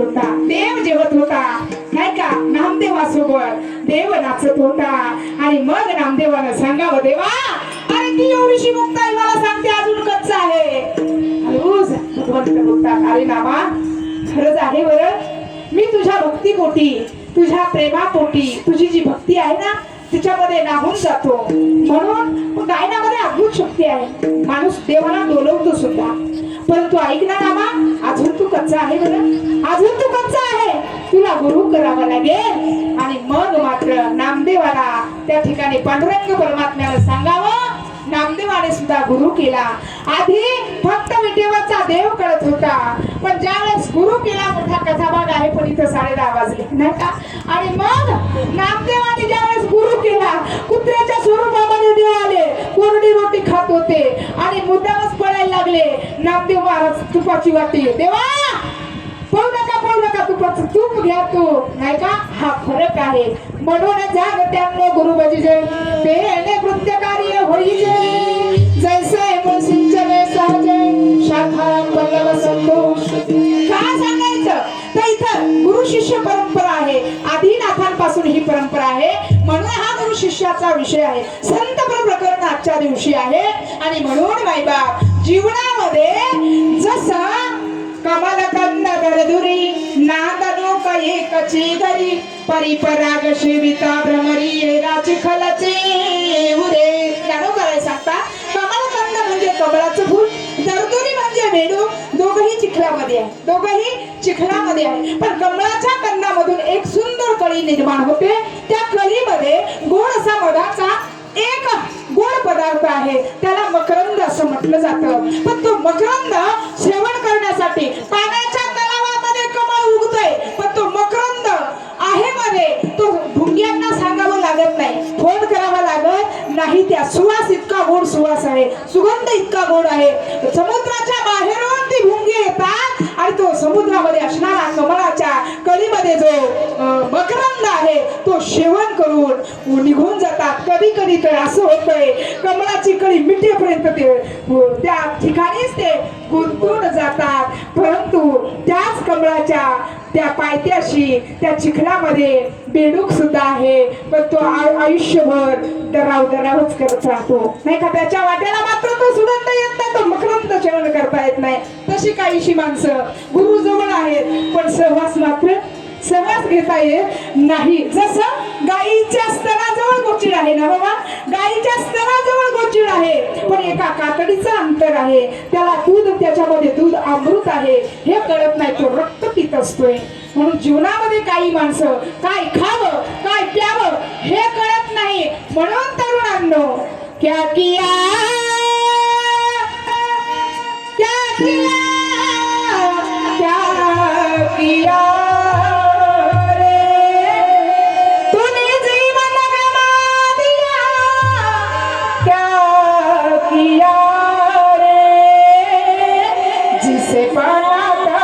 होता, देव जेवत होता नाही का, नामदेवासोबत देव नाचत होता. आणि मग नामदेवानं सांगावं, देवा अरे ती एवढीशी मुक्ताई मला सांगते अजून कच्चा आहे. भगवंत बोलतात, अरे नामा खरंच आहे बरं, मी तुझ्या भक्तीपोटी, तुझ्या प्रेमापोटी, तुझी जी भक्ती आहे ना तिच्यामध्ये नाहून जातो. म्हणून गायनामध्ये अद्भुत शक्ती आहे, माणूस देवाला डोलवतो सुद्धा. परंतु ऐक ना नामा, अजून तू कच्चा आहे बरं, अजून तू कच्चा आहे, तुला गुरु करावा लागेल. आणि मग मात्र नामदेवाला त्या ठिकाणी पांडुरंग परमात्म्याला सांगावं. नामदेवाने सुद्धा गुरु केला. आधी फक्त विटेवरचा देव कळत होता, पण ज्यावेळेस गुरु केला, मोठा कथाभाग आहे पण इथं 10:30 वाजले नाही का. आणि मग नामदेवाने ज्यावेळेस गुरु केला, कुत्र्याच्या स्वरूपामध्ये देव आले, कोरडी रोटी खात होते आणि मुद्दामच पळायला लागले. नामदेव महाराज तुपाची वाटी, देवा पळू नका तुपाचं तूप घ्या तू नाही का, हा फरक आहे. म्हणून जागत्यांनो गुरु भजिजे तेने कृत्य कार्य होईजे, जैसे सिंचने सहजे शाखा पल्लव संतोष. काय सांगायचं तर इथं गुरु शिष्य परंपरा आहे, आदिनाथांपासून ही परंपरा आहे. म्हणून हा गुरु शिष्याचा विषय आहे, संत प्रकरण आजच्या दिवशी आहे. आणि म्हणून मायबाप जीवनामध्ये जसं कमल कंद गरदुरी नादनो कये कची घरी, परिपराग शिविता भ्रमरी येरा चिखलाचे उरे. त्यानो काय सांगता, कमल कंद म्हणजे कमळाचं फूल, गरदुरी म्हणजे बेडूक, दोघही चिखलामध्ये आहे, दोघही चिखलामध्ये आहे. पण कमळाच्या कंदामधून एक सुंदर कळी निर्माण होते, त्या कळीमध्ये गोड असा मधाचा एक गोड पदार्थ आहे, त्याला मकरंद असं म्हटलं जातं. पण तो मकरंद सेवन करण्यासाठी पाण्याच्या तलावामध्ये कमळ उगतोय, पण तो मकरंद आहे मध्ये तो भुंग्यांना सांगावं लागत नाही, फोन करावा लागत नाही. त्या सुवास इतका गोड सुवास आहे, सुगंध इतका गोड आहे. समुद्राच्या बाहेरून ती भुंगी येतात आणि तो समुद्रामध्ये असणारा कमळाच्या कळीमध्ये जो मकरंद आहे तो सेवन करून निघून जातात. कधी कधी तर असं होतंय, कमळाची कळी मिटेपर्यंत ते त्या ठिकाणीच ते गुंतून जातात. परंतु त्याच कमळाच्या त्या पायथ्याशी त्या चिखलामध्ये बेडूक सुद्धा आहे, पण तो आयुष्यभर दरावच करत राहतो नाही का. त्याच्या वाट्याला मात्र तो सुगंध येत नाही, तो मकरंद सेवन करता येत नाही. तशी काहीशी माणसं गुरु जवळ आहेत, पण सहवास घेता येत नाही. जसं गाईच्या स्तनाजवळ गोचिड आहे ना बाबा, गाईच्या स्तनाजवळ गोचिड आहे, पण एका कातडीचं अंतर आहे, त्याला दूध, त्याच्यामध्ये दूध अमृत आहे हे कळत नाही, तो रक्त पित असतोय. म्हणून जीवनामध्ये काही माणसं काय खावं काय प्यावं हे कळत नाही. म्हणून तरुणांनो, क्या किया क्या किया क्या किया जिसे पाना था